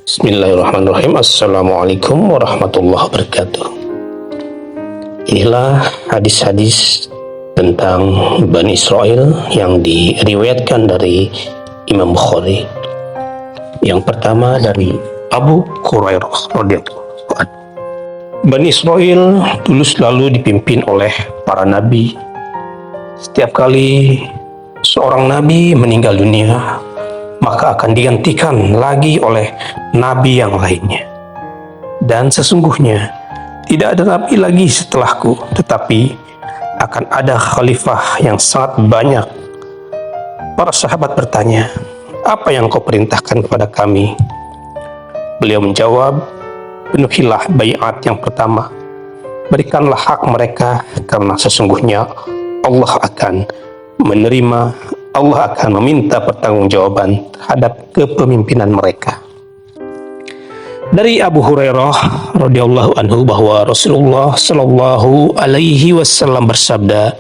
Bismillahirrahmanirrahim. Assalamualaikum warahmatullahi wabarakatuh. Inilah hadis-hadis tentang Bani Israel yang diriwayatkan dari Imam Bukhari. Yang pertama dari Abu Hurairah radhiyallahu anhu. Bani Israel dulu selalu dipimpin oleh para nabi. Setiap kali seorang nabi meninggal dunia, maka akan digantikan lagi oleh nabi yang lainnya. Dan sesungguhnya tidak ada nabi lagi setelahku, tetapi akan ada khalifah yang sangat banyak. Para sahabat bertanya, apa yang kau perintahkan kepada kami? Beliau menjawab, penuhilah baiat yang pertama, berikanlah hak mereka, karena sesungguhnya Allah akan menerima, Allah akan meminta pertanggungjawaban terhadap kepemimpinan mereka. Dari Abu Hurairah radhiyallahu anhu bahwa Rasulullah Shallallahu alaihi wasallam bersabda,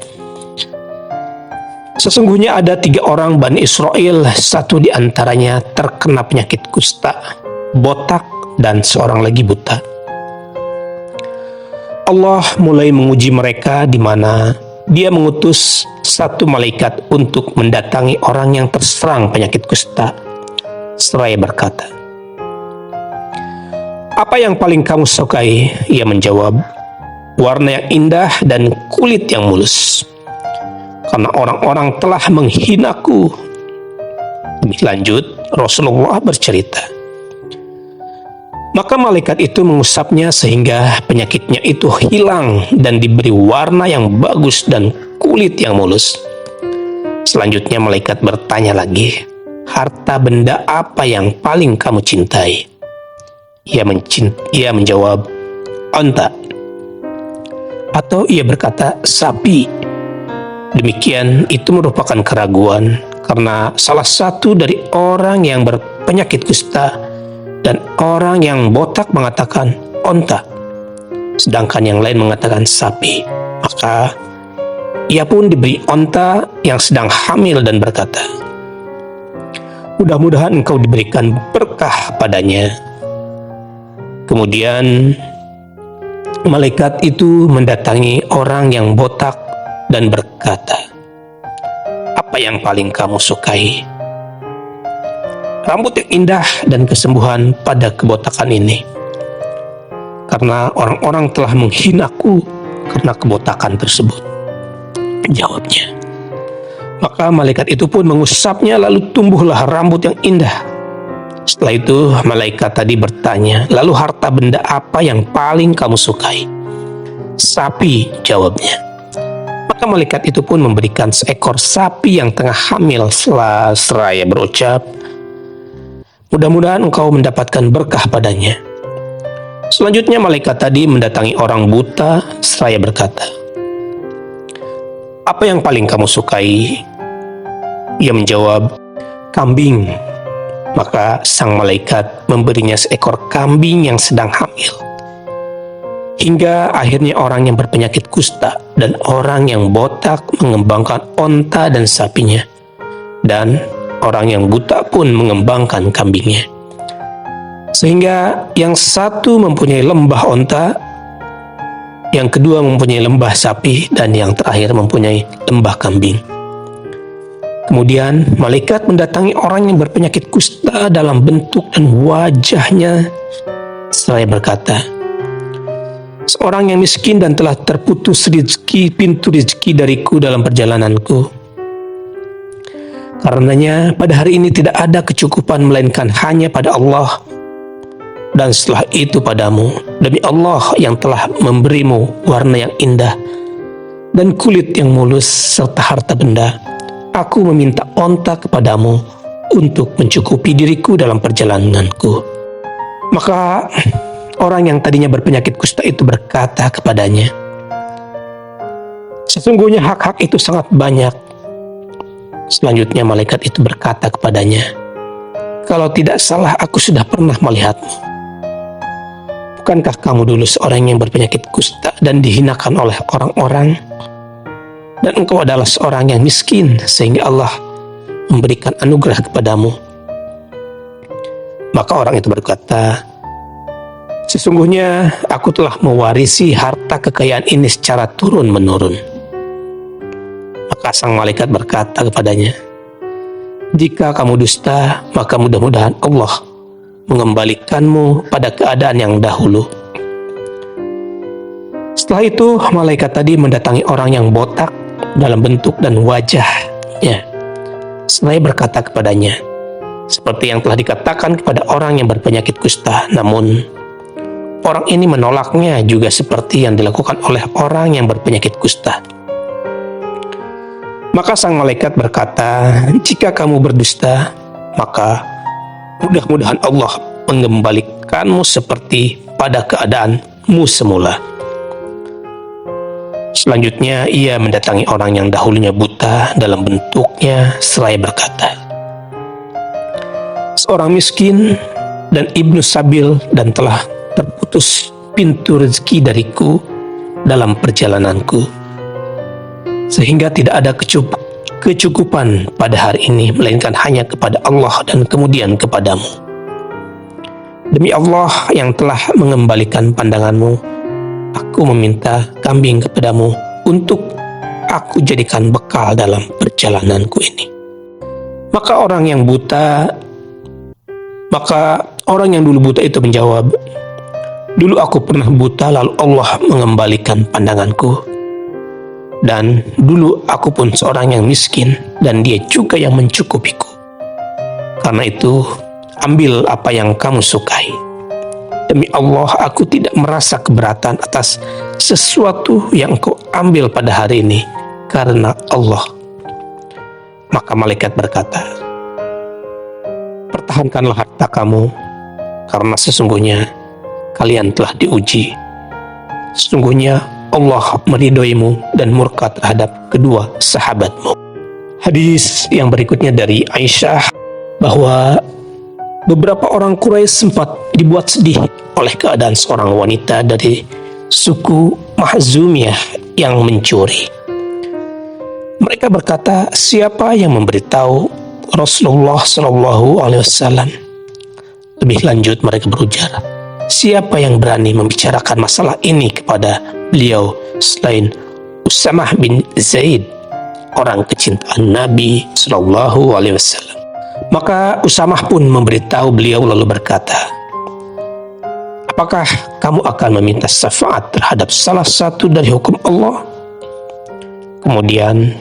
sesungguhnya ada 3 orang Bani Israel, satu di antaranya terkena penyakit kusta, botak, dan seorang lagi buta. Allah mulai menguji mereka di mana Dia mengutus satu malaikat untuk mendatangi orang yang terserang penyakit kusta, seraya berkata, apa yang paling kamu sukai? Ia menjawab, warna yang indah dan kulit yang mulus, karena orang-orang telah menghinaku. Lebih lanjut, Rasulullah bercerita, maka malaikat itu mengusapnya sehingga penyakitnya itu hilang dan diberi warna yang bagus dan kulit yang mulus. Selanjutnya malaikat bertanya lagi, harta benda apa yang paling kamu cintai? Ia menjawab, onta. Atau ia berkata, sapi. Demikian itu merupakan keraguan, karena salah satu dari orang yang berpenyakit kusta dan orang yang botak mengatakan onta, sedangkan yang lain mengatakan sapi. Maka ia pun diberi onta yang sedang hamil dan berkata, mudah-mudahan engkau diberikan berkah padanya. Kemudian malaikat itu mendatangi orang yang botak dan berkata, apa yang paling kamu sukai? Rambut yang indah dan kesembuhan pada kebotakan ini, karena orang-orang telah menghinaku karena kebotakan tersebut. Jawabnya. Maka malaikat itu pun mengusapnya, lalu tumbuhlah rambut yang indah. Setelah itu malaikat tadi bertanya, lalu harta benda apa yang paling kamu sukai? Sapi, jawabnya. Maka malaikat itu pun memberikan seekor sapi yang tengah hamil, seraya berucap, mudah-mudahan engkau mendapatkan berkah padanya. Selanjutnya malaikat tadi mendatangi orang buta seraya berkata, apa yang paling kamu sukai? Ia menjawab, kambing. Maka sang malaikat memberinya seekor kambing yang sedang hamil. Hingga akhirnya orang yang berpenyakit kusta dan orang yang botak mengembangkan onta dan sapinya, dan orang yang buta pun mengembangkan kambingnya. Sehingga yang satu mempunyai lembah onta, yang kedua mempunyai lembah sapi, dan yang terakhir mempunyai lembah kambing. Kemudian malaikat mendatangi orang yang berpenyakit kusta dalam bentuk dan wajahnya, seraya berkata, seorang yang miskin dan telah terputus pintu rezeki dariku dalam perjalananku. Karenanya pada hari ini tidak ada kecukupan melainkan hanya pada Allah, dan setelah itu padamu, demi Allah yang telah memberimu warna yang indah dan kulit yang mulus serta harta benda, aku meminta onta kepadamu untuk mencukupi diriku dalam perjalananku. Maka orang yang tadinya berpenyakit kusta itu berkata kepadanya, sesungguhnya hak-hak itu sangat banyak. Selanjutnya malaikat itu berkata kepadanya, kalau tidak salah aku sudah pernah melihatmu. Bukankah kamu dulu seorang yang berpenyakit kusta dan dihinakan oleh orang-orang? Dan engkau adalah seorang yang miskin sehingga Allah memberikan anugerah kepadamu. Maka orang itu berkata, sesungguhnya aku telah mewarisi harta kekayaan ini secara turun-menurun. Maka sang malaikat berkata kepadanya, jika kamu dusta, maka mudah-mudahan Allah mengembalikanmu pada keadaan yang dahulu. Setelah itu, malaikat tadi mendatangi orang yang botak dalam bentuk dan wajahnya. Seraya berkata kepadanya, seperti yang telah dikatakan kepada orang yang berpenyakit kusta, namun orang ini menolaknya juga seperti yang dilakukan oleh orang yang berpenyakit kusta. Maka sang malaikat berkata, jika kamu berdusta, maka mudah-mudahan Allah mengembalikanmu seperti pada keadaanmu semula. Selanjutnya ia mendatangi orang yang dahulunya buta dalam bentuknya seraya berkata, seorang miskin dan ibnu sabil dan telah terputus pintu rezeki dariku dalam perjalananku, sehingga tidak ada kecukupan pada hari ini melainkan hanya kepada Allah dan kemudian kepadamu. Demi Allah yang telah mengembalikan pandanganmu, aku meminta kambing kepadamu untuk aku jadikan bekal dalam perjalananku ini. Maka orang yang dulu buta itu menjawab, dulu aku pernah buta lalu Allah mengembalikan pandanganku. Dan dulu aku pun seorang yang miskin dan dia juga yang mencukupiku. Karena itu, ambil apa yang kamu sukai. Demi Allah, aku tidak merasa keberatan atas sesuatu yang kau ambil pada hari ini karena Allah. Maka malaikat berkata, pertahankanlah harta kamu, karena sesungguhnya kalian telah diuji. Sesungguhnya Allah meridhoimu dan murka terhadap kedua sahabatmu. Hadis yang berikutnya dari Aisyah, bahwa beberapa orang Quraisy sempat dibuat sedih oleh keadaan seorang wanita dari suku Mahzumiyah yang mencuri. Mereka berkata, siapa yang memberitahu Rasulullah SAW? Lebih lanjut mereka berujar, siapa yang berani membicarakan masalah ini kepada beliau selain Usamah bin Zaid, orang kecintaan Nabi SAW? Maka Usamah pun memberitahu beliau lalu berkata, apakah kamu akan meminta syafaat terhadap salah satu dari hukum Allah? Kemudian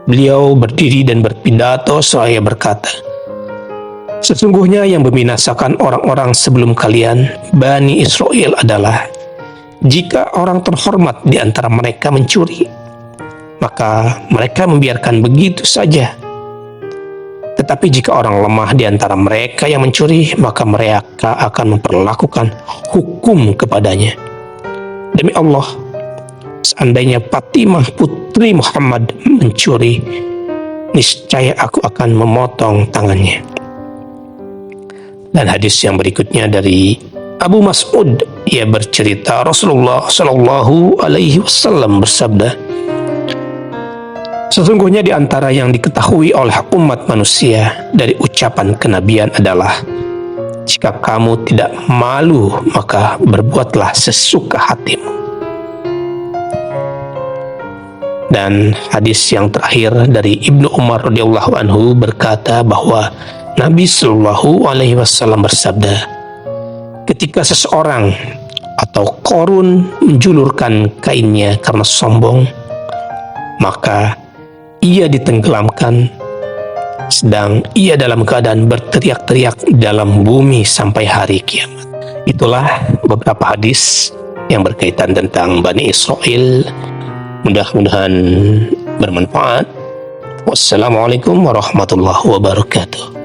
beliau berdiri dan berpidato seraya berkata, sesungguhnya yang membinasakan orang-orang sebelum kalian, Bani Israel, adalah jika orang terhormat di antara mereka mencuri, maka mereka membiarkan begitu saja. Tetapi jika orang lemah di antara mereka yang mencuri, maka mereka akan memperlakukan hukum kepadanya. Demi Allah, seandainya Fatimah putri Muhammad mencuri, niscaya aku akan memotong tangannya. Dan hadis yang berikutnya dari Abu Mas'ud, ia bercerita Rasulullah SAW bersabda, sesungguhnya di antara yang diketahui oleh umat manusia dari ucapan kenabian adalah, jika kamu tidak malu, maka berbuatlah sesuka hatimu. Dan hadis yang terakhir dari Ibnu Umar radhiyallahu anhu berkata bahwa Nabi SAW bersabda, ketika seseorang atau Qarun menjulurkan kainnya karena sombong, maka ia ditenggelamkan, sedang ia dalam keadaan berteriak-teriak dalam bumi sampai hari kiamat. Itulah beberapa hadis yang berkaitan tentang Bani Israel. Mudah-mudahan bermanfaat. Wassalamualaikum warahmatullahi wabarakatuh.